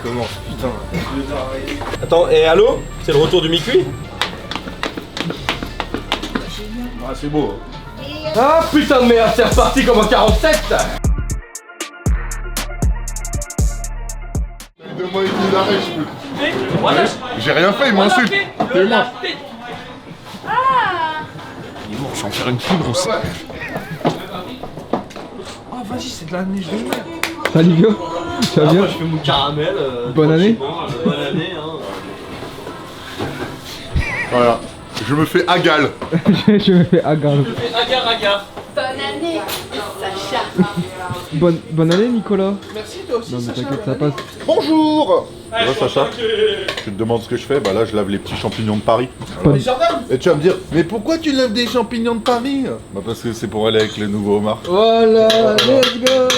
commence, putain. Attends, et allô? C'est le retour du mi-cuit? Ah, c'est beau. Ah putain de merde, c'est reparti comme en 47. Donne-moi une idée d'arrêt, je peux. J'ai rien fait, il m'insulte. T'es mort. Il est mort, je vais en faire une poudre aussi. Oh vas-y, c'est de la neige de merde. Salut Guillaume, tu vas bien? Moi je fais mon caramel. Bonne année. Bonne année hein. Voilà. Je me fais agal. Je me fais agar. Je fais agar. Bonne année, Sacha. Bonne année Nicolas. Merci toi aussi. Non mais Sacha, t'inquiète, ça bonne passe. Bonjour. année. Ouais, Sacha. Tu te demandes ce que je fais? Bah là, je lave les petits champignons de Paris. Mais Jordan. Et tu vas me dire, mais pourquoi tu laves des champignons de Paris? Bah parce que c'est pour aller avec les nouveaux homards. Voilà, let's go.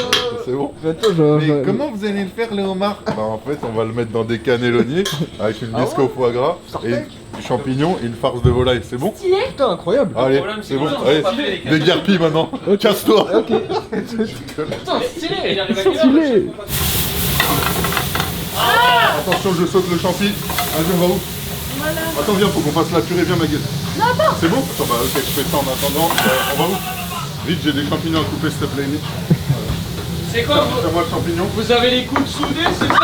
C'est bon. Bientôt Mais comment vous allez le faire, les homards? Bah en fait, on va le mettre dans des cannelloniers avec une bisque au foie gras et du champignon et une farce de volaille. C'est bon? Putain, incroyable. Allez, c'est bon. Allez, déguerpis maintenant. Casse-toi. Ok. Putain, stylé. Il arrive à quelle heure? Stylé. Attention, je saute le champi. Vas-y, on va où? Attends, viens, faut qu'on fasse la purée bien, ma gueule. Non, attends. C'est bon? Attends, bah ok, je fais ça en attendant. On va où? Vite, j'ai des champignons à couper, s'il te plaît, Nick. C'est quoi vous? Tiens-moi le champignon. Vous avez les coudes soudés, c'est ça?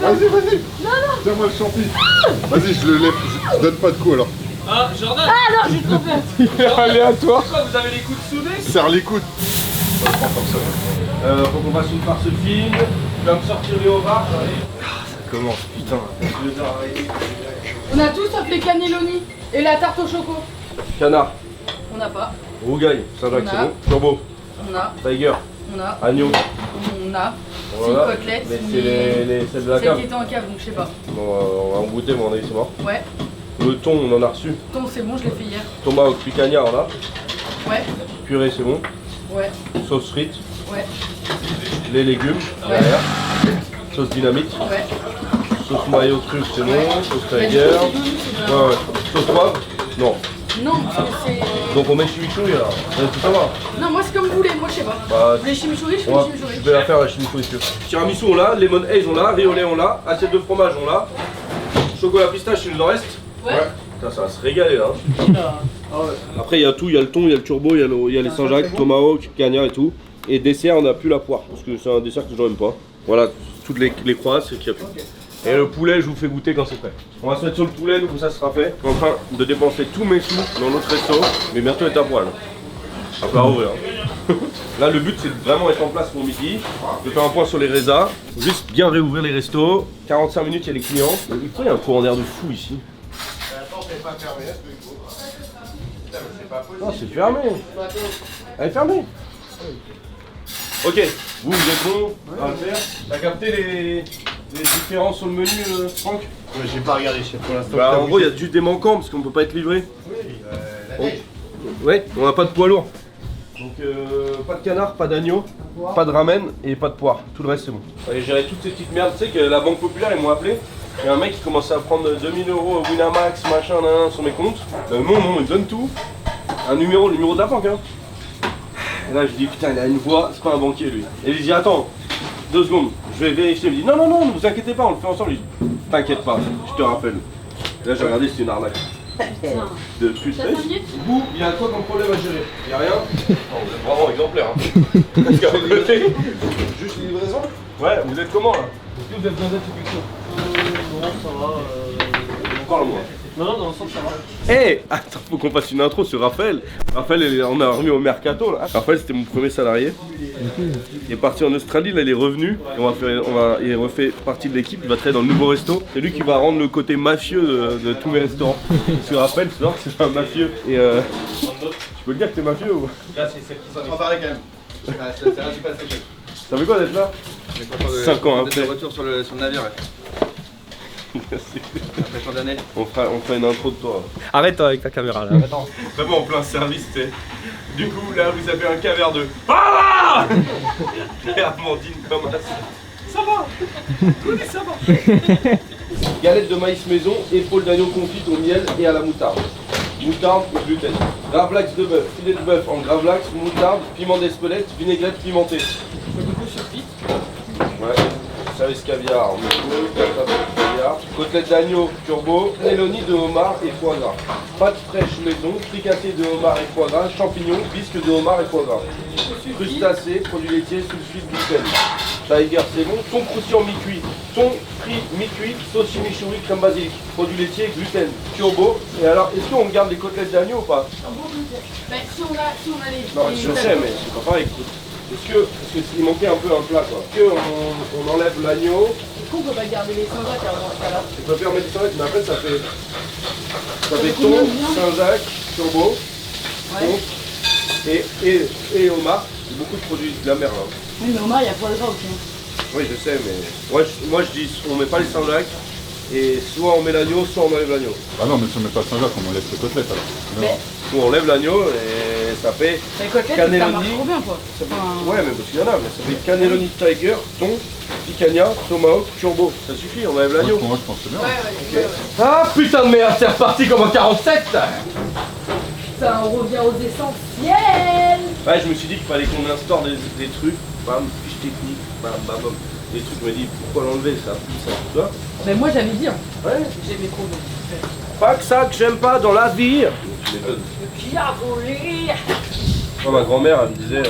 Vas-y. Tiens-moi le champi. Vas-y, je le lève. Je donne pas de coup alors. Ah, Jordan. Ah non, j'ai trop peur. Aléatoire. Pourquoi vous avez les coudes soudés? Serre les coudes. On va le prendre comme ça. Faut qu'on fasse une farce fine. Tu vas me sortir les homards. Ça commence, putain. On a tout sauf les cannelloni et la tarte au choco. Canard, On n'a pas. rougail, Saint-Jacques, On c'est a. bon. Turbo, On a. tiger, On a. agneau. On a. Voilà. C'est une côtelette. Mais c'est celles de la Celle cave. qui était en cave, donc je sais pas. Bon, on va en goûter, mais on a dit c'est mort. Ouais. Le thon, on en a reçu. Ton, c'est bon, je l'ai fait hier. Tomahawk picanha, on a. Ouais. Purée, c'est bon. Ouais. Sauce frites. Ouais. Les légumes, Ouais. derrière. Sauce dynamite. Ouais. Sauce mayo truffe, c'est bon. Ouais. Sauce Mais du tiger. coup, c'est doux, c'est Ouais. Sauce poivre. Non. Non, c'est. Donc on met chimichurri là. Tout ça va. Non, moi c'est comme vous voulez, moi je sais pas. Bah, Vous voulez chimichurri, je fais on va- chimichurri. je vais la faire la chimichurri. Tiramisu on l'a, lemon haze on l'a, riz au lait on l'a, assiette de fromage on l'a, chocolat pistache il nous en reste. Ouais. Putain, ça va se régaler là. Après il y a tout, il y a le thon, il y a le turbo, il y a les Saint-Jacques, tomahawk, picanha et tout. Et dessert on a plus la poire parce que c'est un dessert que j'aime pas. Voilà, toutes les croix c'est qu'il y a plus. Et le poulet je vous fais goûter quand c'est prêt. On va se mettre sur le poulet, nous comme ça sera fait. Je suis en train de dépenser tous mes sous dans notre resto, mais bientôt est à poil. À part ouvrir. Là le but c'est de vraiment être en place pour midi, de faire un point sur les résas, juste bien réouvrir les restos, 45 minutes il y a les clients. Il y a un courant d'air de fou ici. Non c'est fermé. Elle est fermée. Ok, vous êtes bon à le faire. T'as capté les différences sur le menu Franck? J'ai pas regardé chef pour l'instant. Bah en gros il y a juste des manquants parce qu'on peut pas être livré. Ouais, on n'a pas de poids lourd. Donc pas de canard, pas d'agneau, pas de ramen et pas de poire. Tout le reste c'est bon. Allez gérer toutes ces petites merdes. Tu sais que la Banque Populaire ils m'ont appelé. Il y a un mec qui commençait à prendre 2000 € au Winamax, machin, sur mes comptes. Non, il donne tout. Le numéro de la banque hein. Et là je dis putain il a une voix, c'est pas un banquier lui. Et il dit attends, 2 secondes, je vais vérifier. Il me dit non, ne vous inquiétez pas, on le fait ensemble. Je dis t'inquiète pas, je te rappelle. Et là j'ai regardé, c'est une arnaque. De pute. Vous, il y a quoi comme problème à gérer? Il y a rien? Non, vous êtes vraiment exemplaire. Hein. Parce qu'à côté, juste une livraison? Ouais, vous êtes comment là? Est-ce que vous avez besoin d'aide ou quelque chose? Non, ça va. Encore le moi. Non, dans le sens, ça va. Eh, attends, faut qu'on fasse une intro sur Raphaël. Raphaël, on a remis au mercato là. Raphaël, c'était mon premier salarié. Il est parti en Australie, là il est revenu. Et il refait partie de l'équipe, il va travailler dans le nouveau resto. C'est lui qui va rendre le côté mafieux de tous mes restaurants. Parce que Raphaël, tu vois, c'est un mafieux. Et tu peux le dire que t'es mafieux ou? Là, c'est celle qui s'en parler quand même. C'est un super chef. Ça fait quoi d'être là? 5 ans après. De retour sur le navire, ouais. Après tant d'années. On fera une intro de toi. Arrête avec ta caméra là. Attends. Vraiment en plein service, tu sais. Du coup, là, vous avez un caverne de. Ah et Amandine comme ça. Ça va. Oui, ça va. Galette de maïs maison, épaule d'agneau confite au miel et à la moutarde. Moutarde ou gluten. Gravlax de bœuf, filet de bœuf en gravlax, moutarde, piment d'Espelette, vinaigrette pimentée. Ouais. service caviar, caviar, côtelette d'agneau turbo, cannelloni de homard et foie gras. Pâte fraîche maison, fricassé de homard et foie gras, champignons, bisque de homard et foie gras. Crustacés, produits laitiers, sulfite, gluten. Tiger c'est bon, thon croustillant mi-cuit, thon frit mi-cuit, sauce chimichurri, crème basilic, produits laitiers, gluten, turbo. Et alors, est-ce qu'on garde les côtelettes d'agneau ou pas? Mais si on a les. Non, je sais, mais c'est pas pareil. Parce qu'il manquait un peu un plat quoi. Est-ce qu'on enlève l'agneau? Est-ce qu'on peut pas garder les Saint-Jacques avant ça là? Je préfère mettre ça, mais après ça fait thon, Saint-Jacques, turbo, Ouais. et homard. C'est beaucoup de produits de la mer là. Oui, mais Omar, il y a foie gras aussi. Hein. Oui, je sais, mais moi je dis on met pas les Saint-Jacques et soit on met l'agneau, soit on enlève l'agneau. Ah non, mais si on met pas Saint-Jacques, on enlève les côtelettes alors. Mais Ou on enlève l'agneau et ça fait les côtelettes, ça cannelloni. marche trop bien quoi. Ça fait- Ouais, mais parce qu'il y en a, mais ça fait cannelloni tiger, thon, picanha, tomahawk, turbo. Ça suffit, on enlève l'agneau. Moi je pense que c'est bien. Ouais. Ah putain de merde, c'est reparti comme en 47. Putain, on revient aux essentiels. Ouais, je me suis dit qu'il fallait qu'on instaure des trucs, bam, fiche technique, bam, bam, bam. Des trucs, je me dis pourquoi l'enlever, ça, tout ça. Mais moi j'avais dit, hein. Ouais, J'aimais trop. pas que ça que j'aime pas dans la vie. Tu m'étonnes. Qui a volé? Moi, ma grand-mère, elle me disait,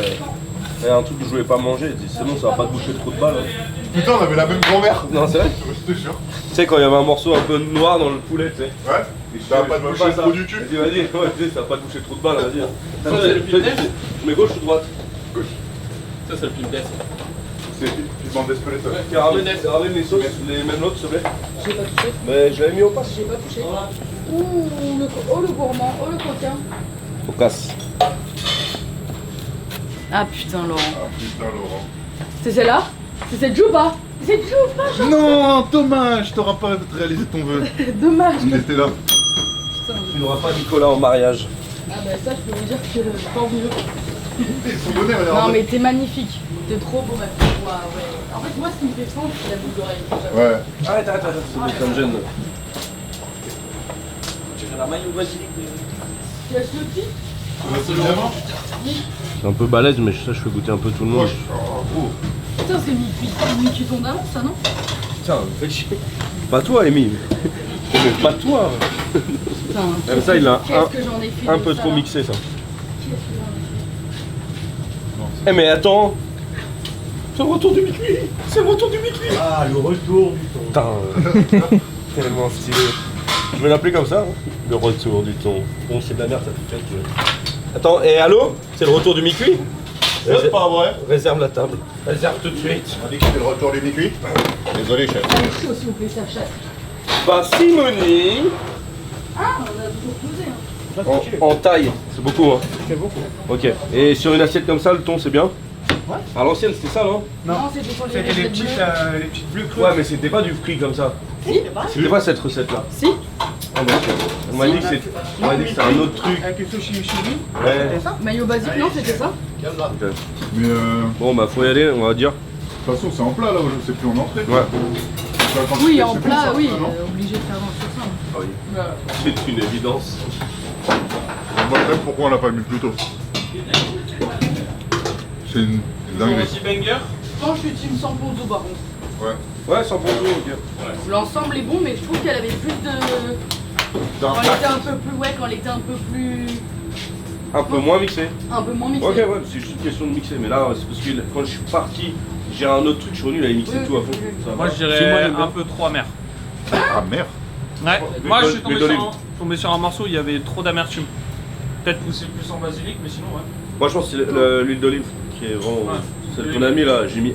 il y a un truc que je voulais pas manger, elle disait c'est bon, ça va pas te boucher trop de balles. Hein. Putain, on avait la même grand-mère. Non, c'est vrai. Je te jure. Tu sais, quand il y avait un morceau un peu noir dans le poulet, tu sais. Ouais. Ça va pas te boucher le trou du cul. Vas-y, vas-y, ouais, tu sais, ça va pas te boucher trop de balles, vas-y. Ça, c'est le pile Je mets gauche ou droite? Gauche. Ça, c'est le film d'ess. C'est piment d'Espeleta. Ramène les sauces, les mêmes notes, s'il te plaît. J'ai pas touché. Mais je l'avais mis au pass. J'ai pas touché. Ouh, le gourmand, oh le coquin. Au casse. Ah putain, Laurent. Ah putain, Laurent. C'est celle-là? C'est cette Jouba? C'est cette Jouba, genre. Non, dommage, t'auras pas réalisé ton vœu. Dommage. On était là. Putain. Tu n'auras pas Nicolas en mariage. Ah bah ça, je peux vous dire que tant mieux. Ils sont donnés, Non mais t'es magnifique. T'es trop beau, ma fille. Ouais. En fait, moi, ce qui me fait fondre, c'est la boucle d'oreille. Ouais. Arrête, ça me gêne. Tu fais la maillot basilic. Tu as ce petit? Évidemment. C'est un peu balèze, mais ça, je fais goûter un peu tout le monde. Putain, c'est mi-cuit ton d'avance, ça, non? Putain, fais chier. Pas toi, Amy. Mais pas toi. Putain, Comme ça, il a qu'est-ce que j'en ai fait un de peu ça, trop là? mixé, ça. Qu'est-ce que j'en ai fait? Eh mais attends. C'est le retour du mi-cuit. C'est le retour du mi-cuit. Ah, le retour du ton. Putain, tellement stylé. Je vais l'appeler comme ça, hein. Le retour du ton. Bon, c'est de la merde, ça fait que... Attends, et allô? C'est le retour du mi-cuit? C'est pas vrai. Réserve la table. Réserve tout de suite. On dit que c'était le retour du mi-cuit. Désolé, chef. Allez, chaud, s'il vous plaît, ça chasse. Parcimonie. Ah, on a toujours posé, hein. En taille. C'est beaucoup, hein? C'est beaucoup. Ok. Et sur une assiette comme ça, le thon, c'est bien? Ouais. À l'ancienne, c'était ça, non? Non, c'était sur les C'était les recettes petites bleus creux. Ouais, mais c'était pas du frit comme ça. Si. C'était pas cette recette-là. Si. Ah, donc, on m'a dit que c'est un autre truc. Avec les sushis chimichurri. Ouais. C'était ça? Maillot basique, non, c'était ça? Ok. Mais Bon, bah, faut y aller, on va dire. de toute façon, c'est en plat là, c'est plus en entrée. Ouais. Oui, en plat, oui. Obligé de faire un sur ça. Ah oui. Voilà. C'est une évidence. Moi, je sais pourquoi on l'a pas mis plus tôt. C'est une dinguerie. banger. Je pense que je suis team 100 ponzo par contre. Ouais. Ouais, 100 pour tout, ok. L'ensemble est bon, mais je trouve qu'elle avait plus de. Quand elle était un peu plus. Ouais, quand elle était un peu plus. Un peu moins mixé. Un peu moins mixée. Ok, ouais, c'est juste une question de mixer. Mais là, c'est parce que quand je suis parti, j'ai un autre truc, je suis revenu, il a mixé Oui, tout à oui, fond. oui. Ça va. Moi, je Si, dirais j'aime bien. un peu trop amer. Ah merde. Ouais, L'huile moi je suis d'olive. tombé sur un morceau où il y avait trop d'amertume. Peut-être poussé plus en basilic, mais sinon, ouais. Moi, je pense que c'est l'huile d'olive qui est vraiment. Ouais. Celle qu'on a mis là, j'ai mis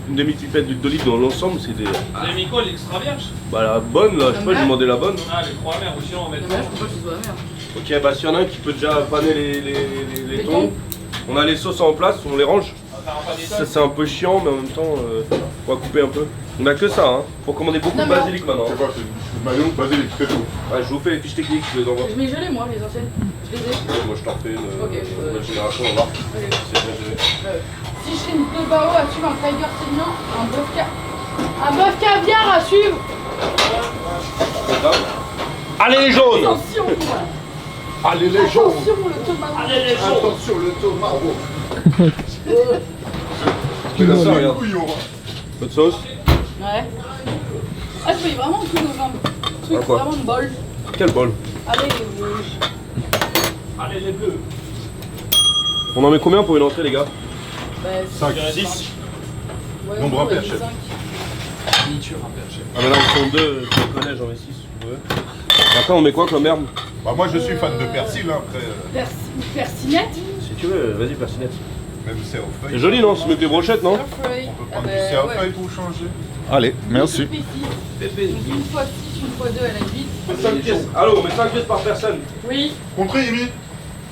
une demi-pipette d'huile d'olive dans l'ensemble, c'était. Vous avez mis quoi, l'extra vierge? Bah, la bonne là, je sais pas, j'ai demandé la bonne. Ah, les trop amers, ou sinon on met Non, mais là, je trouve pas que ce soit la merde. Ok, bah, s'il y en a un qui peut déjà paner les Les thons, thons. on a les sauces en place, on les range. On va faire un panier Ça, c'est un peu chiant, mais en même temps, on va couper un peu. On a que ça, hein. Faut commander beaucoup Non, de mais basilic maintenant. C'est quoi, c'est du maillot, basilic, c'est tout. Ouais, je vous fais les fiches techniques, je les envoie. Je m'ai gelé, moi, les anciennes. Je les ai. Moi, je t'en fais une Ok. nouvelle génération, on va voir. Ok. C'est bien géré. Si je fais une de bao à suivre, un tiger saignant, un bœuf caviar à suivre. C'est grave. Allez les jaunes! Attention, Allez les jaunes. attention, le tomate. Attention le tomate. C'est comme ça, regarde. Couillon. Votre sauce. Ouais. Ah, je voyais vraiment tout dans un truc, Ah, quoi? vraiment de bol. Quel bol. Allez, Allez les bleus. On en met combien pour une entrée, les gars? bah, 5, 6. ouais, Nombre on impair, dit chef. 5. Ah, mais là, on sont 2, tu me connais, j'en mets 6 si tu veux. Après, on met quoi comme herbe? Bah, moi je suis fan de persil, hein, après. Persinette. Si tu veux, vas-y, persinette. Même cerf aux feuilles. C'est joli, non? C'est mieux que les brochettes, non? Surfeuille. On peut prendre du cerf aux feuilles pour changer. Allez, Pépé. merci. Donc une fois 6, une fois 2 à la 8. On met 5 pièces. Allô, on met 5 pièces par personne. Oui, Contré, Imi.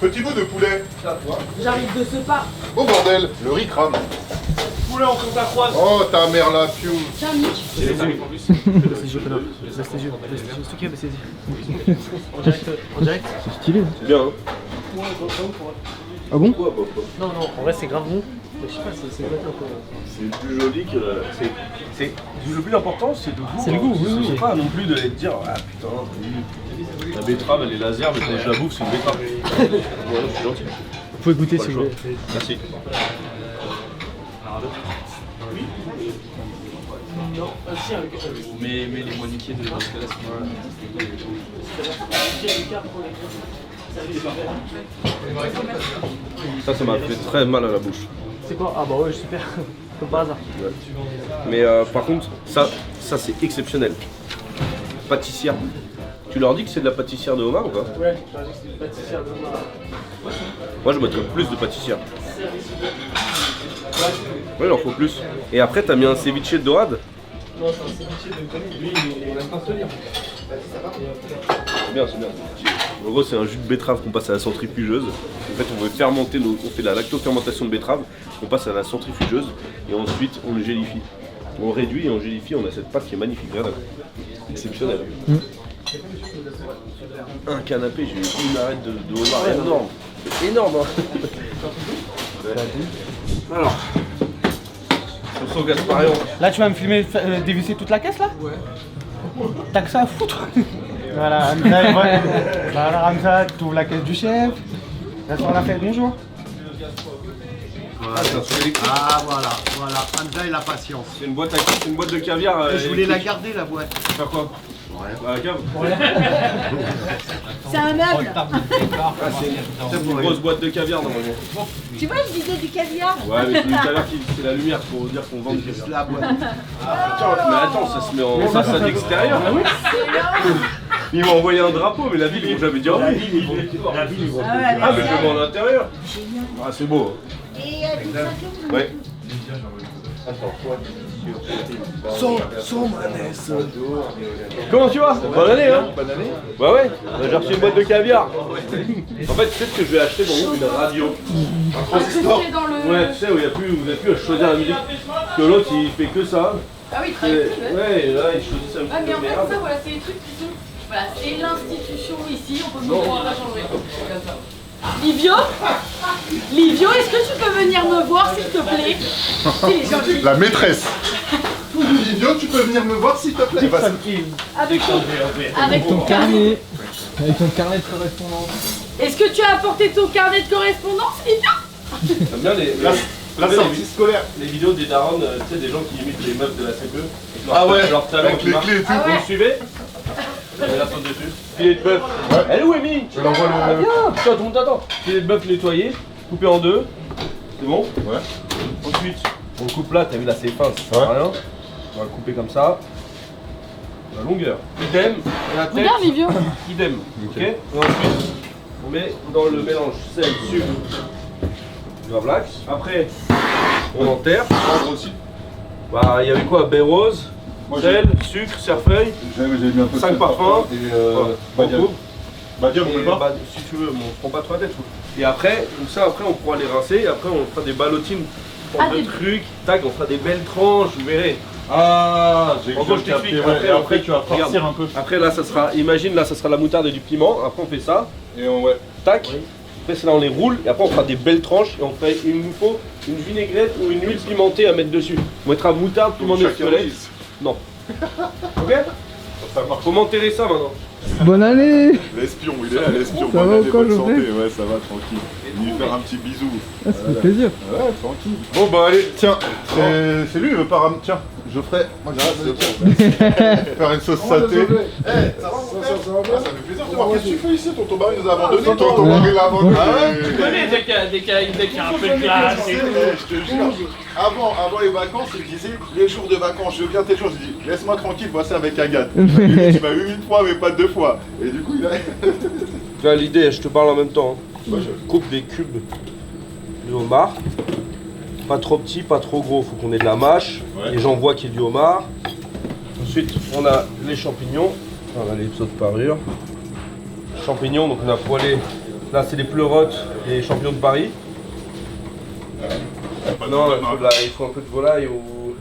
Petit bout de poulet. j'arrive de ce pas. Oh bordel, le riz crame. Poulet en compte à croise. Oh ta mère la piou. Tiens, Mick. C'est les tarifs en plus. En direct. C'est stylé. C'est bien, hein? Ah bon? Pourquoi, Non, non, en vrai c'est grave bon. Mais je sais pas, c'est quoi quoi. C'est plus joli que. Le plus important, c'est le goût. C'est le goût, oui, oui. C'est pas non plus de te dire, ah putain, la betterave elle est laser, mais quand je la bouffe, c'est une betterave. Ouais, je suis gentil. Vous pouvez goûter Pas si le vous choix. voulez. Merci. Mais les moiniquiers de dans ce cas-là, Ça m'a fait très mal à la bouche. C'est quoi? Ah bah ouais, super. Comme par hasard. Mais par contre, ça c'est exceptionnel. Pâtissière. Tu leur dis que c'est de la pâtissière de homard ou pas? Ouais, j'ai dit que c'était une pâtissière de homard. Moi je mettrais plus de pâtissière. Ouais, il en faut plus. Et après, t'as mis un ceviche de dorade. Non, c'est un ceviche de connu. Lui, on aime pas se lire. C'est bien, c'est bien. En gros, c'est un jus de betterave qu'on passe à la centrifugeuse. En fait, on veut fermenter, on fait la lactofermentation de betterave, on passe à la centrifugeuse et ensuite on le gélifie. On réduit et on gélifie, on a cette pâte qui est magnifique, regarde. Exceptionnelle. Un canapé, j'ai eu une arête de homard énorme. C'est énorme, hein. Alors, sauce Gasparion. Là, tu vas me filmer, dévisser toute la caisse là? Ouais. T'as que ça à foutre. Voilà, Hamza, il va. Bah alors, Hamza, tu ouvres la caisse du chef. Là, on l'a fait, bonjour. Ah, c'est Ah voilà, voilà, Hamza et la patience. une boîte à c'est une boîte de caviar. Je voulais la garder la boîte. Faire quoi? Bah, la cave. C'est un meuble. Ah, c'est une grosse boîte de caviar normalement. Tu vois, je disais du caviar. Ouais, mais c'est du caviar qui c'est la lumière pour dire qu'on vend du caviar. La boîte. Mais attends, ça se met en façade extérieure. Ils m'ont envoyé un drapeau, mais la ville ils vont jamais dire oui. Ah, mais je le mets en intérieur. Ah, c'est beau. Ouais. Comment tu vas? Bonne année, hein? Bonne année. Bah ouais, j'ai reçu une boîte de caviar. En fait, tu sais ce que je vais acheter dans une radio. Un transistor. Dans le... Ouais, tu sais, où il y a plus, vous n'avez plus à choisir la musique. Parce que l'autre, il fait que ça. Ah oui, Et, très bien. ouais, et là, il choisit sa musique Ah mais en de fait merde. ça voilà c'est les trucs qui sont voilà c'est l'institution ici on peut pas pouvoir la changer. Livio, est-ce que tu peux venir me voir s'il te plaît? C'est les gens qui- La maîtresse. Livio, tu peux venir me voir s'il te plaît. avec ton Carnet. Avec ton carnet de correspondance. Est-ce que tu as apporté ton carnet de correspondance, Livio? J'aime bien La sortie scolaire. les vidéos des darons, tu sais, des gens qui imitent les meufs de la CPE. Ah ouais, leur talent avec qui les marche. clés et tout. Ah Vous ouais. me suivez? Et la saute dessus. Filet de bœuf. Elle est où, Amy? Je l'envoie le. Putain, tout le monde t'attend. Filet de bœuf nettoyé, coupé en deux. C'est bon? Ouais. Ensuite, on le coupe là, t'as vu là, c'est fin, ça sert à rien. On va le couper comme ça. La longueur. Idem. Et la tête. Regarde Livio. Idem. Ok. Et ensuite, on met dans le mélange sel, sucre, gravlax. Après, on enterre. Prendre aussi. Bah, il y avait quoi? Baie rose, Moi, sel, sucre, cerfeuil. J'ai mis un peu de 5 sel, parfums. Et Voilà. Badiane. On coupe. Badiane, on Et met pas. bah, si tu veux, on se prend pas trop la tête. Et après, comme ça, après on pourra les rincer. Et après, on fera des ballotines. On prend Ah, deux des- trucs. Tac, on fera des belles tranches. Vous verrez. Ah, j'ai En gros, je t'explique. Et après, tu vas regarde. farcir un peu. Après, là, ça sera. Imagine, là, ça sera la moutarde et du piment. Après, on fait ça. Et on, ouais. Tac. Après, c'est là, on les roule. Et après, on fera des belles tranches. Et on fait, il nous faut une vinaigrette ou une huile pimentée à mettre dessus. On mettra moutarde, piment Donc, chacun d'Espelette. dise. Non. Ok? Ça marche. Faut m'enterrer ça maintenant. Bonne année. L'espion, il est là, l'espion. Ça va Bonne année, ou quoi, bonne santé. Geoffrey Ouais, ça va, tranquille. Venu faire un petit bisou. Ah, ça fait plaisir. Ouais, tranquille. Bon, bah allez, tiens, c'est lui, il veut pas ramener. Tiens, Je ferai. Moi, j'ai faire une sauce saté. Eh, ça va, mon frère? Ça fait plaisir de voir. Qu'est-ce que tu fais ici? Tonton Barry nous a abandonnés. Tonton Barry l'a abandonné. Tu connais, dès qu'il y a un peu de classe et tout. Je te jure. Avant les vacances, il me disait les jours de vacances, je viens tes jours. Je dis laisse-moi tranquille, moi c'est avec Agathe. Tu m'as eu 1000 fois, mais pas 2 fois. Et du coup, il a. Tu vois l'idée, je te parle en même temps. Hein. Coupe des cubes de homard. Pas trop petit, pas trop gros. Faut qu'on ait de la mâche. Ouais. Les gens voient qu'il y a du homard. Ensuite, on a les champignons. On a les sauts de parure. Champignons, donc on a poêlé. Là, c'est les pleurotes et les champignons de Paris. Non, il faut un peu de volaille ou.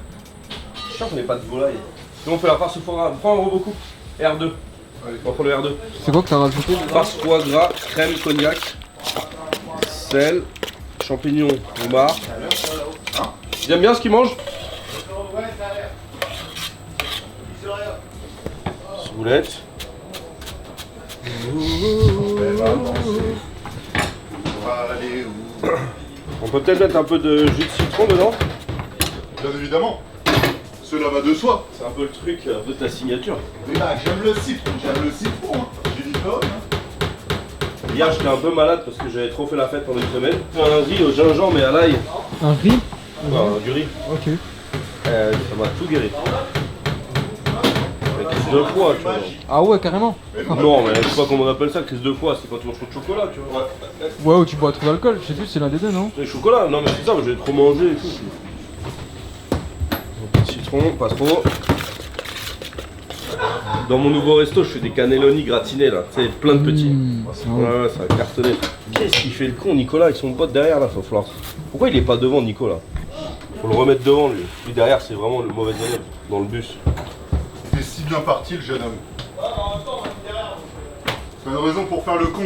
Je suis sûr qu'on n'ait pas de volaille. Sinon, on fait la farce au foie gras. Prends un robocoupe. R2. Allez, on va prendre le R2. C'est quoi que t'as rajouté? Farce foie gras, crème, cognac, sel, champignons, homard. Ils aiment bien ce qu'ils mangent? Ciboulette. On peut peut-être mettre un peu de jus de citron dedans. Bien évidemment. Cela va de soi. C'est un peu le truc de ta signature. Mais là, j'aime le citron. Hein. J'ai dit non. Hier j'étais un peu malade parce que j'avais trop fait la fête pendant une semaine. J'ai fait un riz au gingembre et à l'ail. Un riz? Enfin, du riz. Ok. Ça m'a tout guéri. Avec crise de foie, tu vois. Ah ouais, carrément. Non, mais je sais pas comment on appelle ça, crise de foie, c'est quand tu manges trop de chocolat, tu vois. Ouais, ou tu bois trop d'alcool, je sais plus, c'est l'un des deux, non? Le chocolat, non mais c'est ça, j'ai trop mangé et tout. Un peu de citron, pas trop. Dans mon nouveau resto, je fais des cannelloni gratinés là, tu sais, plein de petits. Ouais, ça va cartonner. Qu'est-ce qu'il fait le con, Nicolas, avec son pote derrière là, faut falloir. Pourquoi il est pas devant, Nicolas? Faut le remettre devant lui. Lui derrière, c'est vraiment le mauvais élève dans le bus. Il est si bien parti, le jeune homme. C'est une raison pour faire le con.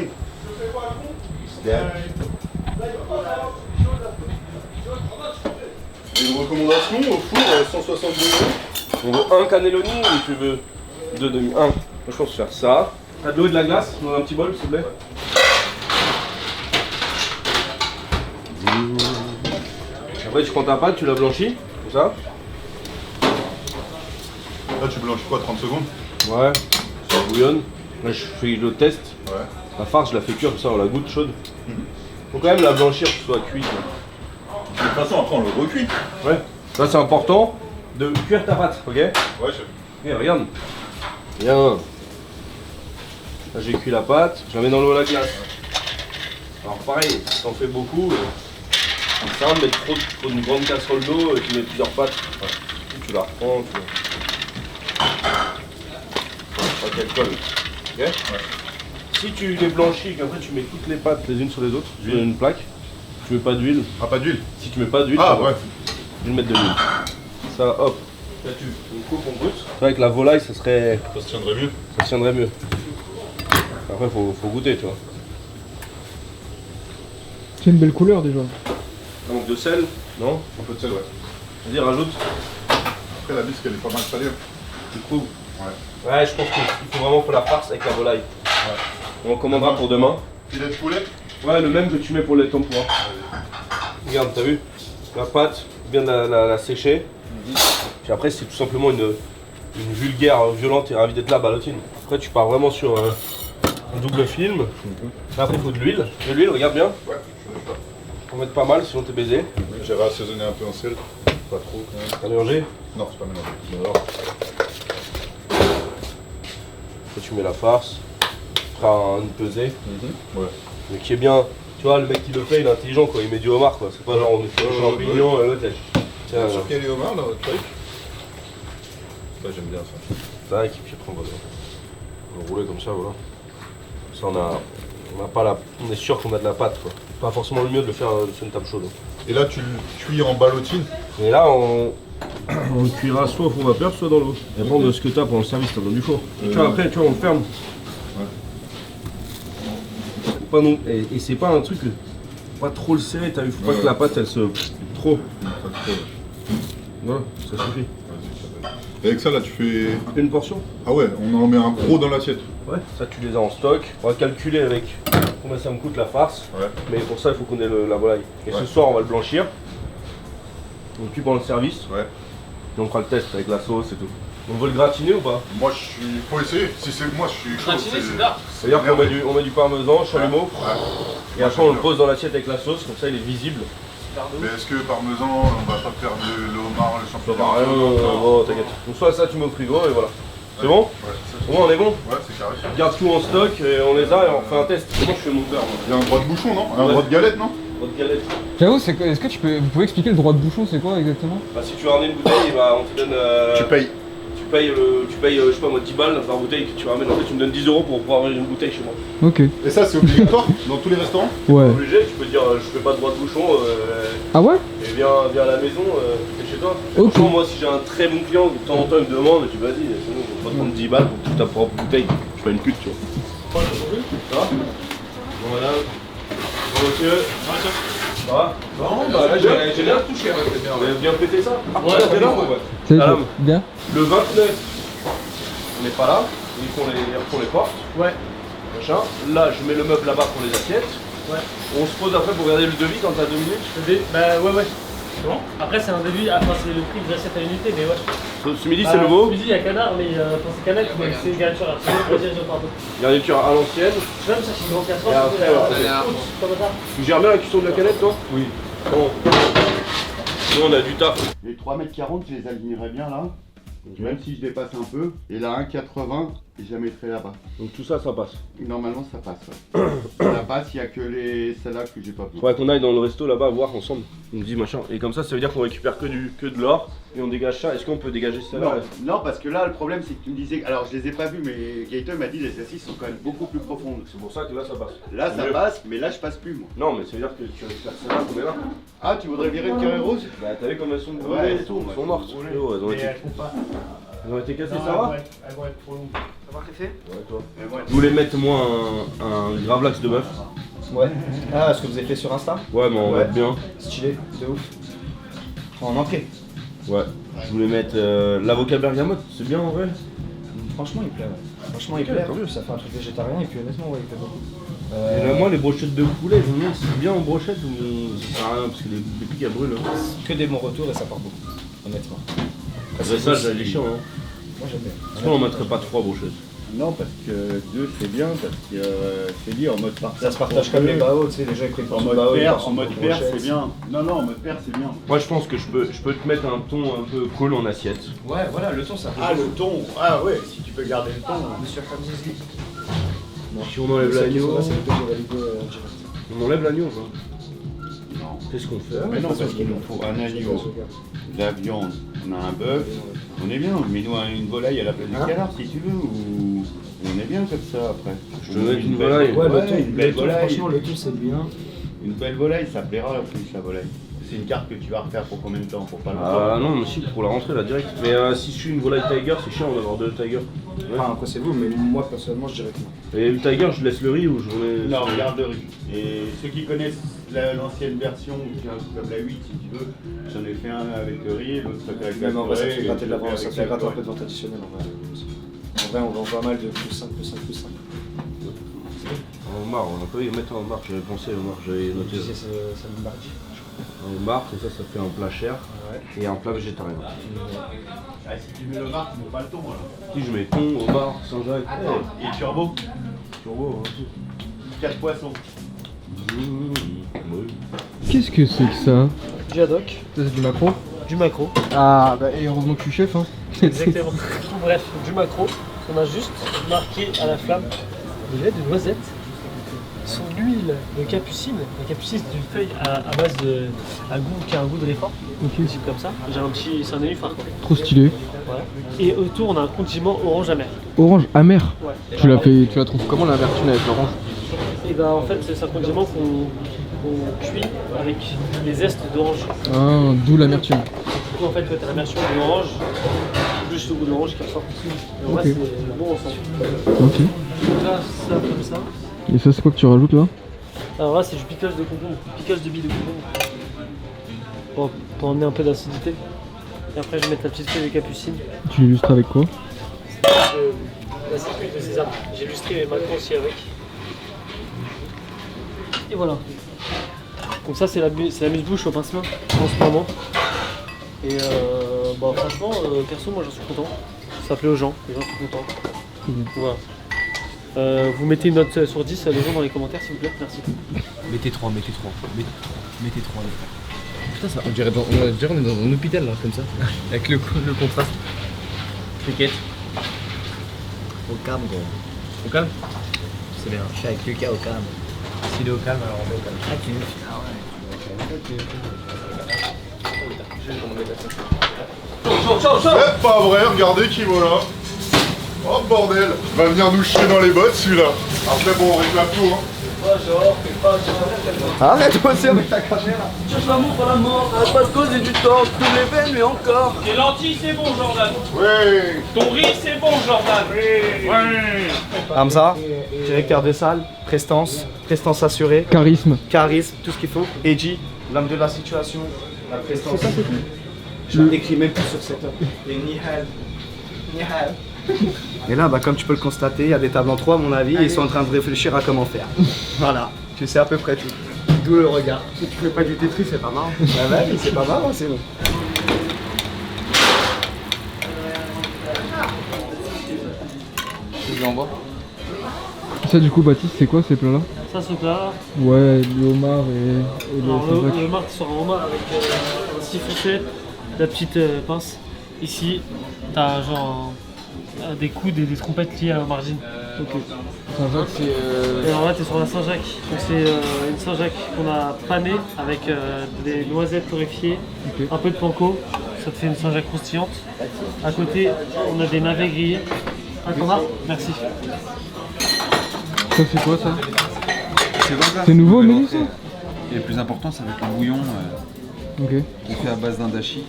Une recommandation au four 160 degrés. On veut un cannelloni ou tu veux deux demi? Un. Moi je pense faire ça. T'as de l'eau et de la glace dans un petit bol s'il te plaît. Après tu prends ta pâte, tu la blanchis, comme ça. Là, tu blanchis quoi, 30 secondes? Ouais, ça bouillonne. Là je fais le test. Ouais. La farce je la fais cuire comme ça, on la goûte chaude. Faut quand même la blanchir pour que ce soit cuit. De toute façon, après, on le recuit. Ouais. Ça c'est important de cuire ta pâte, ok? Ouais, Ok, regarde. Bien. Là j'ai cuit la pâte, je la mets dans l'eau à la glace. Alors pareil, si t'en fais beaucoup, ça va de mettre trop d'une grande casserole d'eau et tu mets plusieurs pâtes. Tu la reprends, pas qu'elle colle. Ok? Ouais. Si tu les blanchis et qu'après tu mets toutes les pâtes les unes sur les autres, sur une plaque, tu mets pas d'huile. Ah, pas d'huile? Si tu mets pas d'huile, Ah, ça va. ouais. Je vais mettre de l'huile. Ça, hop. Là tu coupes, on goûte. C'est vrai que la volaille, ça se tiendrait mieux. Ça tiendrait mieux. Après, faut goûter, tu vois. C'est une belle couleur déjà. Un manque de sel, non? Un peu de sel, ouais. Vas-y, rajoute. Après, la bisque, elle est pas mal salée. Tu trouves? Ouais. Ouais, je pense qu'il faut vraiment faire la farce avec la volaille. Ouais. On commandera pour demain. Filet de poulet? Ouais, le même que tu mets pour les tempura. Regarde, t'as vu? La pâte, bien la sécher. Puis après, c'est tout simplement une vulgaire, violente et ravie d'être là, ballotine. Après, tu pars vraiment sur un double film. Après, il faut de l'huile. De l'huile, regarde bien. Ouais. Faut mettre pas mal, sinon t'es baisé. J'avais assaisonné un peu en sel. Pas trop quand même. T'as mélangé? Non, c'est pas mélangé. Alors. Après, tu mets la farce. Tu feras une pesée. Ouais. Mais qui est bien. Tu vois, le mec qui le fait, il est intelligent quoi. Il met du homard quoi. C'est pas genre on met des champignons et l'autre. Tiens, Sûr qu'il y a les homards dans votre truc? Ça, j'aime bien ça. tac, et puis après on va rouler comme ça, voilà. Ça on a pas la. On est sûr qu'on a de la pâte quoi. Pas forcément le mieux de le faire sur une table chaude. Et là, tu le cuis en ballotine? Et là on le cuira soit au four vapeur, soit dans l'eau. Dépend de ce que t'as pour le service, t'as dans du four. Tu vois après tu vois on le ferme. Faut pas non. Et c'est pas un truc. Pas trop le serrer, t'as vu, faut pas que la pâte elle se. Trop. Voilà, ça suffit. Et avec ça, là, tu fais... Une portion? Ah ouais, on en met un gros dans l'assiette. Ouais, ça tu les as en stock. On va calculer avec combien ça me coûte la farce. Ouais. Mais pour ça il faut qu'on ait la volaille. Et Ouais. ce soir on va le blanchir. Et puis pendant le service, Ouais. Et on fera le test avec la sauce et tout. On veut le gratiner ou pas? Moi, faut essayer. Si c'est moi, je suis chaud. Gratiné, c'est là. C'est-à-dire qu'on met du parmesan, chalumeau, Ouais. et après on le pose dans l'assiette avec la sauce, comme ça il est visible. Mais est-ce que parmesan, on va pas faire de homard, le Ça champignon? va rien, oh, t'inquiète. Donc soit ça tu mets au frigo et voilà. C'est bon? Ouais, Au moins on est bon? ouais, c'est carré. Garde tout en stock et on les a et on fait un test. Comment je fais mon beurre moi? Il y a un droit de bouchon, non? Un Ouais. droit de galette, non? Votre galette. J'avoue, est-ce que vous pouvez expliquer le droit de bouchon, c'est quoi exactement? Bah si tu ramènes une bouteille, bah, on te donne... Tu payes. Tu payes je sais pas moi 10 balles par bouteille que tu ramènes. En fait tu me donnes 10 € pour pouvoir ramener une bouteille chez moi. Ok. Et ça, c'est obligatoire dans tous les restaurants? Ouais. Obligé, tu peux dire je fais pas de droit de bouchon Ah ouais? et viens à la maison, c'est chez toi. Ok. Franchement moi si j'ai un très bon client, de temps en temps il me demande, tu vas-y, sinon on va te prendre 10 balles pour toute ta propre bouteille. Je suis pas une pute tu vois. Ça va? Bon madame. Bon monsieur. Ça va? Non, bah là j'ai bien touché avec les biens. Vous avez bien pété ça? Ouais, c'est là ouais. C'est Salam. bien. Le 29, on n'est pas là, ils font les portes. Ouais. Machin. Là, je mets le meuble là-bas pour les assiettes. Ouais. On se pose après pour regarder le devis quand t'as 2 minutes. Bah ouais. C'est bon. Après, c'est un début, enfin, c'est le prix des assiettes à l'unité, mais ouais. Ce midi, c'est nouveau. Ce midi, il y a canard, mais quand c'est canard, c'est une garniture absolument. Garniture à l'ancienne. Je vais même chercher une grande Et casserole. après, tu gères bien la cuisson de la canette, toi? Oui. Bon. Nous, on a du taf. Les 3,40 m, je les alignerais bien là. Même si je dépasse un peu. Et la 1,80, je la mettrai là-bas. Donc tout ça, ça passe. Normalement, ça passe. Ouais. Ça passe, il n'y a que les salades que j'ai pas pris. Faudrait qu'on aille dans le resto là-bas voir ensemble. On me dit machin. Et comme ça, ça veut dire qu'on récupère que de l'or et on dégage ça. Est-ce qu'on peut dégager ça Non, là? non, parce que là, le problème, c'est que tu me disais. Alors, je les ai pas vus, mais Gaëtan m'a dit les assises sont quand même beaucoup plus profondes. C'est pour ça que là, ça passe. Là, ça Mieux. passe, mais là, je passe plus, moi. Non, mais ça veut dire que tu récupères ça là, on est là. Ah, tu voudrais virer le carré rose? Bah, t'as vu comme elles sont brûlées Ouais, et tout, elles sont mortes. brûlées. Oh, elles ont été cassées, ça va? Elles vont être trop longues. Ça va, fait? Ouais, toi. Je voulais mettre moi un gravlax de bœuf. Ouais. Ah, ce que vous avez fait sur Insta? Ouais, mais on va être bien. Stylé, de ouf. En entrée. Ouais. Je voulais mettre l'avocat bergamote, c'est bien en vrai. Franchement, il plaît, ouais. Franchement, il Ok, plaît. tant mieux. Ça fait un truc végétarien et puis honnêtement, ouais, il plaît beaucoup. Et là, moi, les brochettes de poulet, je me demande si c'est bien en brochette ou ça sert à rien parce que les pics elles brûlent. Hein. Que des bons retours et ça part beaucoup, honnêtement. Après ça, j'ai chiant. Hein. Moi, j'aime bien. Est-ce qu'on en mettrait pas 3 brochettes? Non, parce que 2 c'est bien, parce que c'est dit en mode partage. Ça se partage comme les baos, tu sais, les gens ils prennent En pour mode bao, paire, c'est bien. Non, en mode paire, c'est bien. Moi, je pense que je peux te mettre un thon un peu cool en assiette. Ouais, voilà, le ton ça. Ah, le thon. Ah, ouais, si tu peux garder le thon. Monsieur Hamzizli. Si on enlève l'agneau, C'est le que j'ai validé direct. on enlève l'agneau. Non. Qu'est-ce qu'on fait? Mais non, parce qu'il nous faut un agneau, de la viande, on a un bœuf, on est bien. Mets-nous une volaille à la place du canard si tu veux, ou on est bien comme ça après. Je te mets une volaille. Ouais, le une belle ton, volaille. franchement, le tout c'est bien. Une belle volaille, ça plaira en plus la volaille. C'est une carte que tu vas refaire pour combien de temps? Pour pas longtemps? Ah non, mais si, pour la rentrée là direct. Mais si je suis une volaille tiger, c'est chiant d'avoir 2 tigers. Ouais. Enfin, après c'est vous, mais moi personnellement je dirais que non. Et le tiger, je laisse le riz ou je remets. Non, regarde le riz. Et ceux qui connaissent l'ancienne version, comme la 8 si tu veux, j'en ai fait un avec le riz, l'autre avec la Même en vrai, ça purée, fait gratter de la et vente, ça avec fait la gratter un purée. peu de vente additionnelle en vrai. En vrai, on vend pas mal de plus 5, plus 5, plus 5. En homard, on peut y mettre en homard, j'avais pensé homard, j'avais noté. Ça me marche. En homard, comme ça fait un plat cher et un plat végétarien. Ah, si tu mets le marc, tu mets pas le thon alors. Si je mets thon, homard, Saint-Jacques, Et turbo, turbo, hein, 4 poissons. oui. Qu'est-ce que c'est que ça? Du haddock, Ça, c'est du macro? du maquereau. Ah, bah, et heureusement que je suis chef, hein. Exactement. Bref, du maquereau. On a juste marqué à la flamme des lait de noisettes. Son huile de capucine. La capucine, c'est une feuille à base de. qui a un goût de réfort. Ok. Un type comme ça. J'ai un petit. C'est un nénuphar quoi. Trop stylé. Voilà. Et autour, on a un condiment orange amer. Orange amer. Ouais. Tu la trouves comment l'amertume avec l'orange? Et ben en fait, c'est un condiment qu'on cuit avec les zestes d'orange. Ah, d'où l'amertume. Du coup, en fait, t'as l'amertume de l'orange, plus le goût de l'orange qui ressort. Et en vrai, Ok. c'est bon ensemble. Ok. Donc là, ça comme ça. Et ça, c'est quoi que tu rajoutes là? Alors là, c'est du pickles de concombre, pickles de billes de concombre. Pour emmener un peu d'acidité. Et après, je vais mettre la petite feuille de capucine. Tu l'illustres avec quoi? Là, c'est l'huile de sésame. J'ai illustré mes macros aussi avec. Et voilà. Donc ça, c'est la muse-bouche au pince-main en ce moment. Et Bon, franchement, perso, moi j'en suis content. Ça plaît aux gens, les gens sont contents. Voilà. Vous mettez une note sur 10, les gens dans les commentaires s'il vous plaît, merci. Mettez 3, mettez 3. Mettez 3 les frères. Putain, ça, on dirait on est dans un hôpital là, comme ça. Avec le contraste. Cricket. Au calme, gros. Au calme? C'est bien. Je suis avec Lucas au calme. S'il est au calme, alors on est au calme. C'est pas vrai, regardez qui voilà. Oh bordel, va venir nous chier dans les bottes celui-là. Après bon, on réclame tout Arrête-toi aussi avec ta caméra. Cherche l'amour pour la mort, pas de cause et du temps, tous les veines mais encore. Tes lentilles, c'est bon, Jordan. Ouais. Ton riz, c'est bon, Jordan. Ouais. Hamza, directeur des salles, prestance assurée, Charisme. charisme, tout ce qu'il faut. Eji, l'homme de la situation, la prestance. C'est ça, c'est tout. Je n'écris même plus sur cette heure. Et Nihal. Nihal. Et là, bah, comme tu peux le constater, il y a des tables en 3 à mon avis, et ils sont en train de réfléchir à comment faire. Voilà, tu sais à peu près tout. D'où le regard. Si tu fais pas du Tetris, c'est pas marrant. Bah ouais, c'est pas marrant, c'est bon. Je lui envoie. Ça du coup Baptiste c'est quoi ces plats là? Ça, ce plat, Ouais, le homard et le alors, Saint-Jacques. le homard sur un homard avec un 6 fourchettes, la petite pince. Ici, t'as genre des coudes et des trompettes liées à la margine. Ok. Saint-Jacques c'est... Et alors là, t'es sur la Saint-Jacques. Donc c'est une Saint-Jacques qu'on a panée avec des noisettes torréfiées, Ok. un peu de panko. Ça te fait une Saint-Jacques croustillante. À côté, on a des navets grillés. Un standard. Merci. Ça c'est quoi ça? C'est nouveau, mais ça? Et le plus important, ça va être le bouillon Ok. qui est fait à base d'un dashi.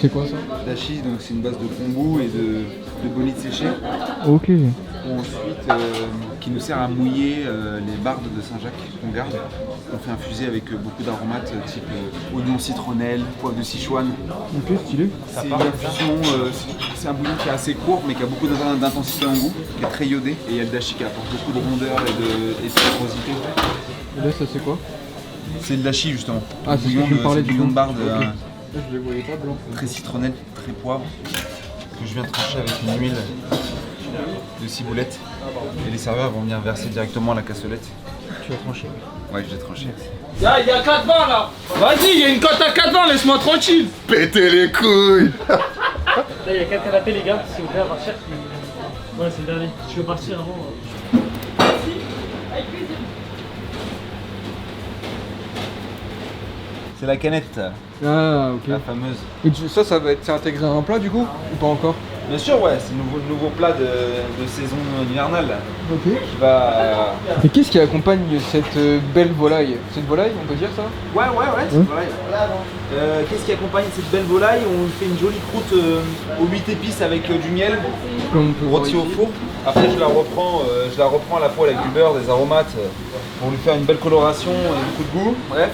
C'est quoi ça? Dashi, donc c'est une base de kombu et de bolite séchée. Ok. Ensuite, qui nous sert à mouiller les bardes de Saint-Jacques qu'on garde. On fait infuser avec beaucoup d'aromates type oignon citronnelle, poivre de Sichuan. Ok, stylé. C'est une infusion, c'est un bouillon qui est assez court mais qui a beaucoup d'intensité en goût, qui est très iodé. Et il y a le dashi qui apporte beaucoup de rondeur et de fibrosité. Et là ça c'est quoi? C'est le dashi justement. Ah, c'est ce que tu me parlais du bouillon de coup. barde. Ok. Je les voyais pas blanc. Très citronnelle, très poivre, que je viens trancher avec une huile de ciboulette. Et les serveurs vont venir verser directement à la cassolette. Tu vas trancher. Ouais, je l'ai tranché. Il y a 4 vins là. Vas-y, il y a une cote à 4 vins, laisse-moi tranquille. Pétez les couilles. Là, il y a 4 canapés, les gars, s'il vous plaît, à partir. Ouais, c'est le dernier. Je veux partir avant. C'est la canette, Ah ok. la fameuse. Et ça va être intégré à un plat du coup? Ou pas encore? Bien sûr, ouais, c'est le nouveau plat de saison hivernale Ok. qui va... Et qu'est-ce qui accompagne cette belle volaille? Cette volaille, on peut dire ça? Ouais, c'est une volaille. Qu'est-ce qui accompagne cette belle volaille? On fait une jolie croûte aux 8 épices avec du miel, Comme on peut voir rôti au ici. four. Après, je la reprends à la fois avec du beurre, des aromates, pour lui faire une belle coloration et beaucoup de goût. Bref.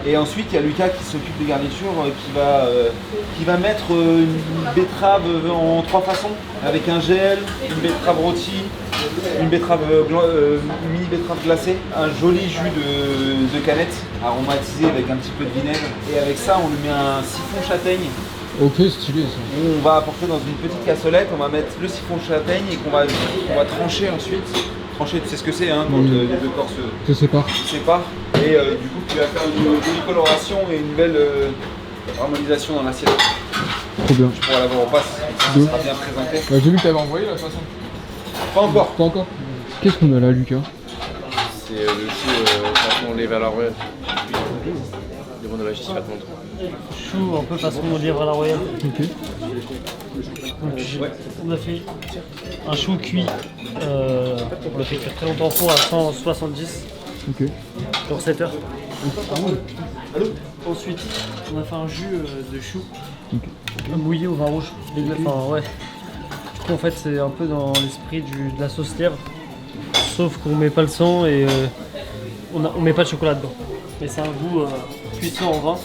Et ensuite, il y a Lucas qui s'occupe des garnitures, qui va mettre une betterave en 3 façons, avec un gel, une betterave rôtie, une betterave mini betterave glacée, un joli jus de canette aromatisé avec un petit peu de vinaigre. Et avec ça, on lui met un siphon châtaigne. Ok, stylé ça. On va apporter dans une petite cassolette, on va mettre le siphon châtaigne et qu'on va trancher ensuite. Trancher, tu sais ce que c'est hein, quand les deux corps Je sais pas. se séparent. Et du coup, tu vas faire une jolie coloration et une belle harmonisation dans l'assiette. Trop bien. Tu pourras l'avoir au passe, ça sera bien présenté. Bah, j'ai vu que t'avais envoyé là de toute façon. Pas encore. Pas encore. Qu'est-ce qu'on a là Lucas? C'est le chou façon lait à la royale. Demande à la justice allemande. Chou, un peu façon livre à la royale. Ok. Donc, on a fait un chou cuit. On l'a fait cuire très longtemps au four à 170 Ok. pour 7 heures. Ensuite, on a fait un jus de chou mouillé au vin rouge. Enfin, ouais. Du coup, en fait, c'est un peu dans l'esprit de la sauce lièvre. Sauf qu'on met pas le sang et on met pas de chocolat dedans. Mais c'est un goût puissant en vin.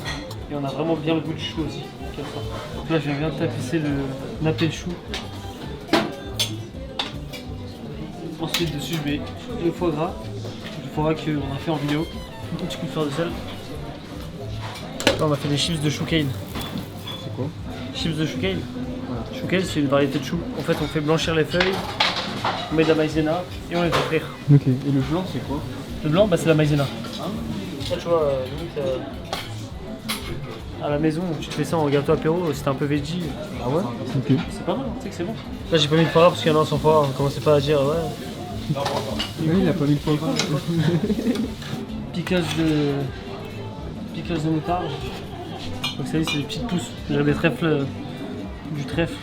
Et on a vraiment bien le goût du chou aussi. Donc là, je viens de tapisser le nappé de chou. Ensuite, dessus, je mets le foie gras. Le foie gras qu'on a fait en vidéo. Un petit coup de fleur de sel. Là, on a fait des chips de chou cane. C'est quoi? chips de chou kale. Chou kale, c'est une variété de chou. En fait, on fait blanchir les feuilles, on met de la maïzena et on les fait frire. Ok, et le blanc c'est quoi? Le blanc, bah, c'est la maïzena. Ça, tu vois, limite, à la maison, tu te fais ça en gâteau apéro, c'était un peu veggie. Ah ouais? Ok. C'est pas mal, tu sais que c'est bon. Là, j'ai pas mis de foie gras parce qu'il y en a sans foie gras, on commençait pas à dire, ouais. Oui, il a pas mis le foie gras. Pickles de moutarde. Donc ça y est, c'est des petites pousses. J'ai des trèfles, du trèfle.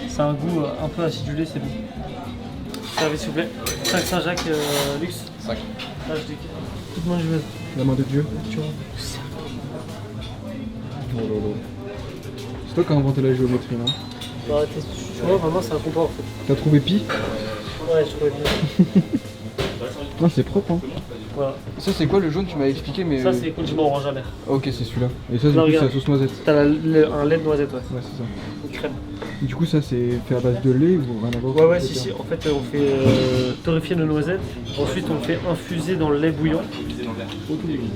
Ça a un goût un peu acidulé, c'est bon. Servez s'il vous plaît. 5 Saint-Jacques luxe. 5. Là, je dis toute main jumeuse. La main de Dieu. Tu vois. Oh là là. C'est toi qui as inventé la géométrie, non? Bah, tu vois, vraiment, c'est un compas en fait. T'as trouvé pi? Ouais, je trouvais bien. Non, c'est propre, hein. Voilà. Ça, c'est quoi le jaune? Tu m'avais expliqué, mais. Ça, c'est condiment orange à l'air. Ok, c'est celui-là. Et ça, c'est Non, plus la regarde. sauce noisette. T'as un lait de noisette, ouais. Ouais, c'est ça. Une crème. Et du coup, ça, c'est fait à base de lait ou rien à voir? Ouais, si. En fait, on fait torréfier nos noisettes. Ensuite, on le fait infuser dans le lait bouillant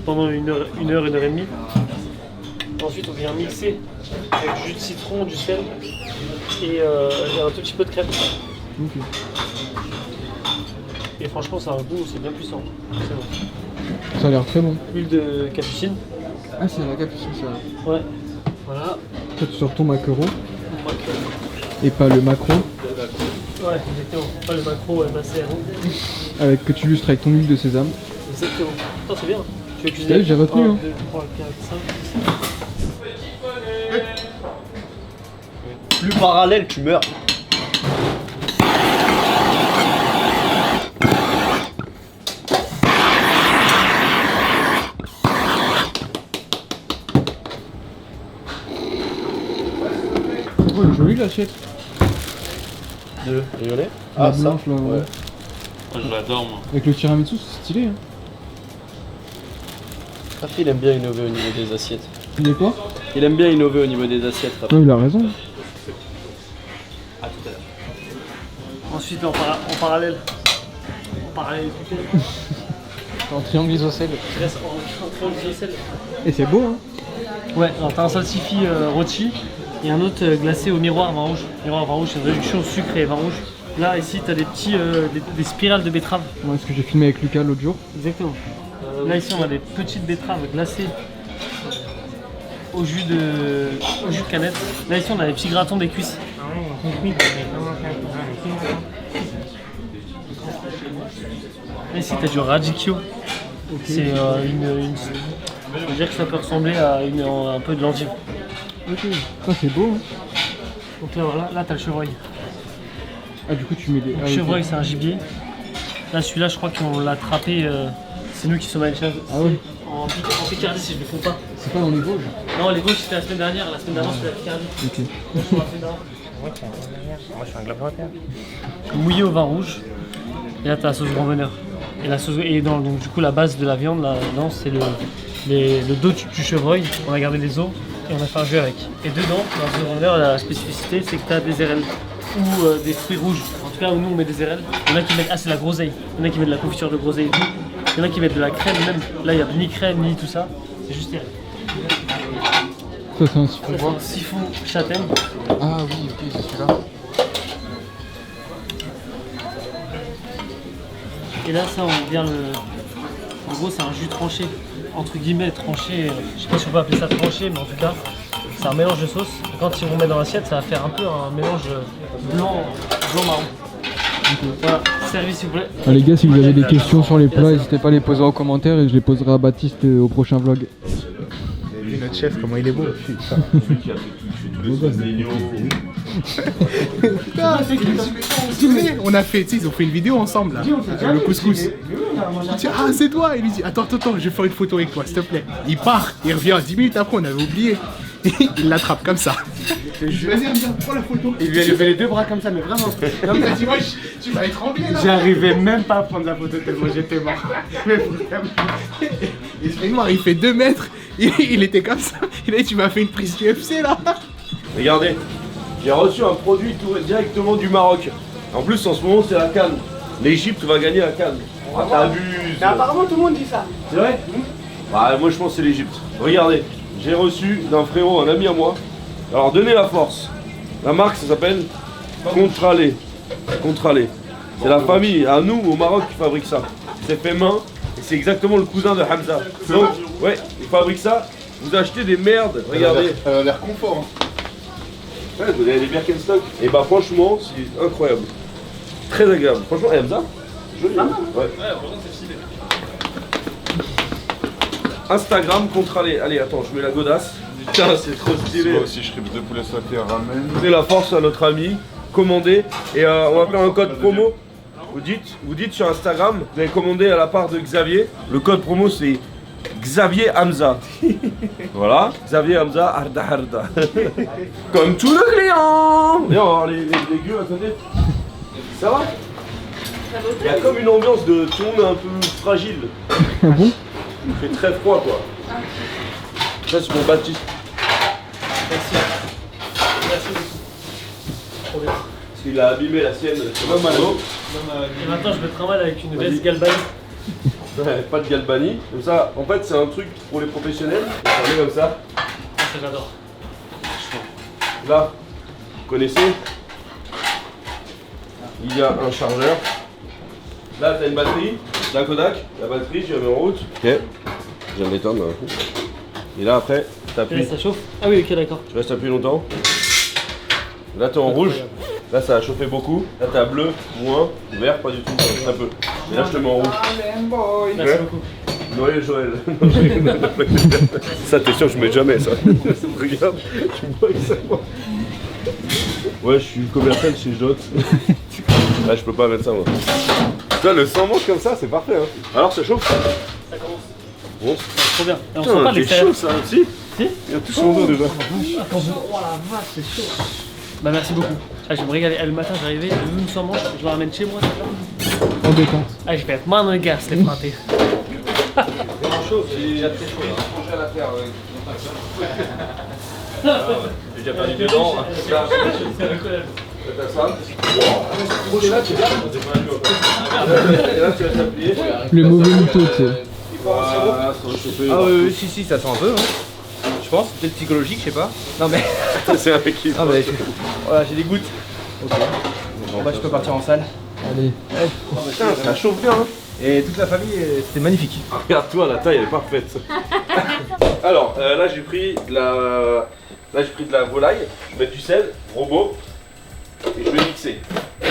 pendant une heure et demie. Ensuite, on vient mixer avec du jus de citron, du sel et un tout petit peu de crème. Ok. Et franchement, ça a un goût, c'est bien puissant. C'est bon. Ça a l'air très bon. Huile de capucine. Ah, c'est la capucine, ça. Ouais. Voilà. Toi, tu sors ton maquereau Maquereau. et pas le macro. Ouais, exactement. Pas le macro macérat. Avec que tu lustres avec ton huile de sésame. Exactement. Attends, c'est bien. Tu veux cuisiner? Ouais, j'ai retenu. 1, Hein. 2, 3, 4, 5. Plus parallèle, tu meurs. Oh, elle est jolie l'assiette. De violet. La blanche là, ouais. Je l'adore, moi. Avec le tiramisu, c'est stylé. Hein. Rafi, il aime bien innover au niveau des assiettes. Il est quoi? Il aime bien innover au niveau des assiettes, Rafi. Non, il a raison. A tout à l'heure. Ensuite, en parallèle. En parallèle. En triangle isocèle. Je reste en triangle isocèle. Et c'est beau, hein. Ouais, alors t'as un salsifi rôti et un autre glacé au miroir vin rouge. Miroir vin rouge, c'est une réduction sucre et vin rouge. Là, ici, t'as des petits des spirales de betterave. Ouais, ce que j'ai filmé avec Lucas l'autre jour. Exactement. Là, ici, on a des petites betteraves glacées au jus de canette. Là, ici, on a des petits gratons des cuisses. Là, ici, t'as du radicchio. C'est je veux dire que ça peut ressembler à un peu de l'endive. Ok, ça c'est beau. Hein. Donc là t'as le chevreuil. Ah, du coup, tu mets des. Le chevreuil, c'est un gibier. Là, celui-là, je crois qu'on l'a attrapé. C'est nous qui sommes allés chercher. Ah ouais? En Picardie, si je ne me trompe pas. C'est pas dans les Vosges? Non, les Vosges, c'était la semaine dernière. La semaine d'avant, c'était la Picardie. Ok. Moi, je suis un globe mouillé au vin rouge. Et là, t'as la sauce grand veneur. Et la sauce, donc du coup, la base de la viande, là, c'est le dos du chevreuil. On a gardé les os et on a fait un jus avec. Et dedans, dans la sauce grand veneur, la spécificité, c'est que t'as des érelles ou des fruits rouges. En tout cas, nous, on met des érelles. Il y en a qui mettent, c'est la groseille. Il y en a qui mettent de la confiture de groseille et tout. Il y en a qui mettent de la crème même. Là, il n'y a ni crème ni tout ça. C'est juste érelles. Ça, c'est un siphon. Ça, c'est un siphon châtaigne. Ah oui, ok, c'est celui-là. Et là, ça, on vient le. En gros, c'est un jus tranché, entre guillemets tranché. Je sais pas si on peut appeler ça tranché, mais en tout cas, c'est un mélange de sauces. Et quand ils vont mettre dans l'assiette, ça va faire un peu un mélange blanc-marron. Voilà, servi s'il vous plaît. Ah, les gars, si vous avez des questions sur les plats, n'hésitez pas à les poser en commentaire et je les poserai à Baptiste au prochain vlog. Vu notre chef, comment il est beau. On a fait, tu sais, ils ont fait une vidéo ensemble là, le couscous. Il dit, ah c'est toi. Il lui dit, attends, je vais faire une photo avec toi, s'il te plaît. Il part, il revient 10 minutes après, on avait oublié. Il l'attrape comme ça. Vas-y, viens, prends la photo. Il lui a levé les deux bras comme ça, mais vraiment. Non, mais dis-moi, tu vas être tremblé là. J'arrivais même pas à prendre la photo tellement j'étais mort. Mais vraiment. Il fait 2 mètres, il était comme ça. Il a dit, tu m'as fait une prise UFC là. Regardez, j'ai reçu un produit directement du Maroc. En plus, en ce moment, c'est la CAN. L'Égypte va gagner la CAN. Ah, t'abuses. Mais apparemment, tout le monde dit ça. C'est vrai? Bah, moi, je pense que c'est l'Égypte. Regardez, j'ai reçu d'un frérot, un ami à moi, Alors donnez la force. La marque ça s'appelle Contralé. Contralé. C'est la famille à nous au Maroc qui fabrique ça. C'est fait main et c'est exactement le cousin de Hamza. Donc ouais, il fabrique ça. Vous achetez des merdes, regardez. Ça a l'air confort. Hein. Ouais, vous avez des Birkenstock. Et bah franchement, c'est incroyable. Très agréable. Franchement, Hamza, joli. Ouais. Instagram Contralé. Allez, attends, je mets la godasse. Putain, c'est trop stylé. Moi aussi, je serais de poulet sauté ramen. Donnez la force à notre ami, commandez et on va faire un code promo. Vous dites sur Instagram, vous avez commandé à la part de Xavier. Le code promo c'est Xavier Hamza. Voilà, Xavier Hamza, Arda Arda. Comme tous nos clients. Viens, on va voir les gueux, attendez. Ça va? Il y a comme une ambiance de tout le monde un peu fragile. Il fait très froid quoi. Ça c'est pour Baptiste. Merci. Merci beaucoup. Trop bien. Parce qu'il a abîmé la sienne. C'est pas mal. Et maintenant je me trimballe avec une veste Galbani. Ouais, pas de Galbani. Comme ça, en fait, c'est un truc pour les professionnels. On est comme ça. Ça j'adore. Là, vous connaissez. Il y a un chargeur. Là, t'as une batterie. La Kodak. La batterie, je la mets en route. Ok. Je viens de l'éteindre d'un coup. Et là, après, t'appuies. Ça chauffe. Ah oui, ok, d'accord. Tu restes appuyé longtemps. Là, t'es en rouge. Là, ça a chauffé beaucoup. Là, t'as bleu, moins. Vert, pas du tout. Très peu. Et là, je te mets en rouge. Merci beaucoup. Noël Joël. Ça, t'es sûr, je mets jamais ça. Regarde, tu me vois avec ça. Ouais, je suis commercial chez Jot. Là, je peux pas mettre ça, moi. Là, le sang mange comme ça, c'est parfait. Hein. Alors, ça chauffe? Ça commence. Bon. Trop bien. Et on Putain, sent pas c'est l'extérieur. chaud, ça. Si. Si. Il y a tout son dos déjà. Oh la vache, c'est chaud. Bah merci beaucoup. Ah, je vais me régaler. Le matin, j'arrivais, le sans manche, je le ramène chez moi. En détente. Ah, je vais être mal dans le gaz, les plantés. Chaud, il y a très chaud. J'ai à la faire. J'ai déjà perdu dedans. T'as ça. Et là, tu vas t'appuyer. Le mauvais mouton, tu sais. Ah oui, si, ça sent un peu. Hein. Je pense, peut-être psychologique, je sais pas. Non mais. C'est un mec qui. Ah, mais voilà, j'ai des gouttes. Ok. Bon bah je peux partir en salle. Allez. Putain, ça chauffe bien. Hein. Et toute la famille, c'était magnifique. Regarde-toi, la taille elle est parfaite. Alors, là j'ai pris de la volaille, je mets du sel, robot, et je vais mixer. À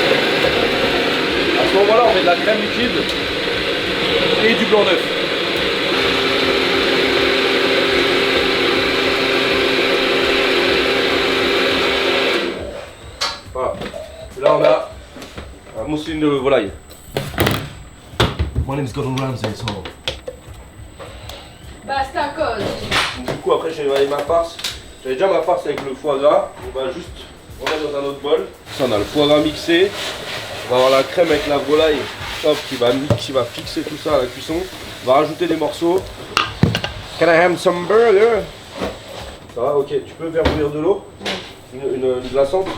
ce moment-là, on met de la crème liquide et du blanc d'œuf. Voilà. Et là, on a un mousseline de volaille. My name is Gordon Ramsay, so. Basta cause. Du coup, après, j'ai ma farce. J'avais déjà ma farce avec le foie gras. On va juste remettre dans un autre bol. Ça, on a le foie gras mixé. On va avoir la crème avec la volaille, hop, qui va fixer tout ça à la cuisson. On va rajouter des morceaux. Can I have some burger? Ça va, ok. Tu peux faire bouillir de l'eau, une glaçante,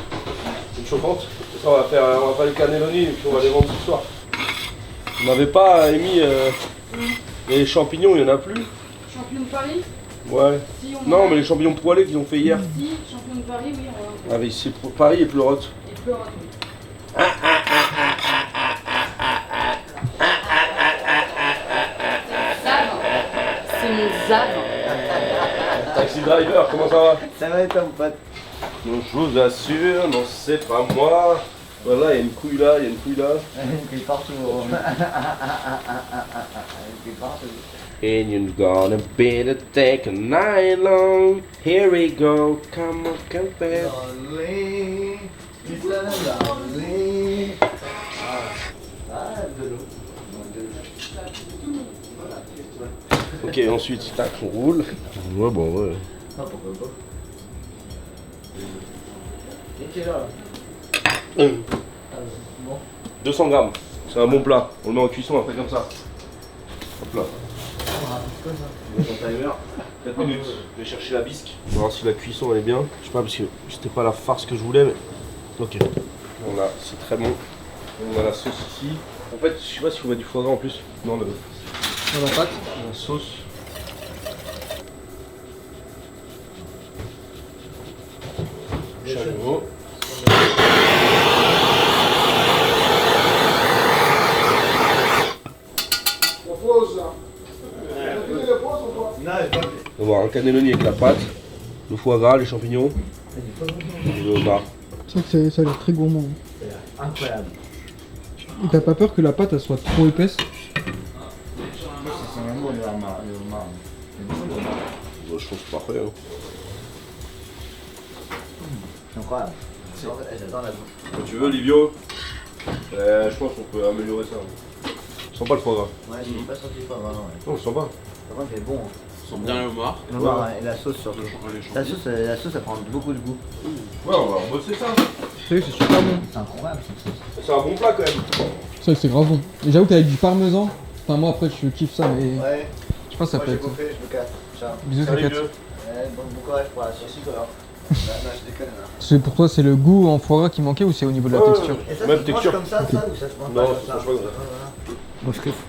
une chauffante. Ça, on va faire les cannelloni et puis on va les vendre ce soir. On n'avait pas émis les champignons, il n'y en a plus. Champion de Paris? Ouais. Si, non, mais les champignons poêlés qu'ils ont fait hier. Si, champion de Paris, oui. Ah, mais c'est Paris et Pleurote. Et Pleurote, oui. C'est mon zab. Taxi driver, comment ça va? Ça va être mon pote. Non, je vous assure, non, c'est pas moi. Voilà, il y a une couille là, il y a une couille là. Il est partout. Il est partout. And you're gonna better take a night long. Here we go, come on, come back. Ok, ensuite, tac, on roule. Ouais, bon, ouais. Ah, pourquoi pas. 200 grammes, c'est un bon plat. On le met en cuisson après comme ça. Hop là. On met ton timer. 4 minutes. Je vais chercher la bisque. On va voir si la cuisson elle est bien. Je sais pas parce que c'était pas la farce que je voulais mais. Ok. Voilà, c'est très bon. On a la sauce ici. En fait, je sais pas si on met du foie gras en plus. Non, dans la pâte. La sauce. avoir un cannelloni avec la pâte, le foie gras, les champignons et le homard. C'est vrai que ça a l'air très gourmand. Incroyable. Et t'as pas peur que la pâte elle soit trop épaisse? C'est vraiment le homard. Je trouve que c'est parfait. Hein. C'est incroyable. J'adore la bouffe. Quand tu veux, Livio, je pense qu'on peut améliorer ça. Sens pas le foie gras. Ouais, j'ai pas senti pas vraiment. Non, je sens pas. Par contre, il est bon. Sent bien le homard. Le homard et la sauce surtout. La sauce, ça prend beaucoup de goût. Ouais, on va bosser ça. C'est vrai que c'est super bon. C'est incroyable cette sauce. C'est un bon plat quand même. C'est vrai que c'est grave bon. Et j'avoue qu'avec du parmesan, enfin moi après je kiffe ça mais Ouais. je pense que ça peut être. Je me casse. Ciao. Bisous Salut, Salut, vieux. Bon courage pour la sauce. Non, je déconne là. C'est pour toi c'est le goût en foie gras qui manquait ou c'est au niveau de la texture? Et ça, Même se mange texture. comme ça ou ça se mange Non, pas comme ça ça? se mange pas comme ça. Bon, je kiffe.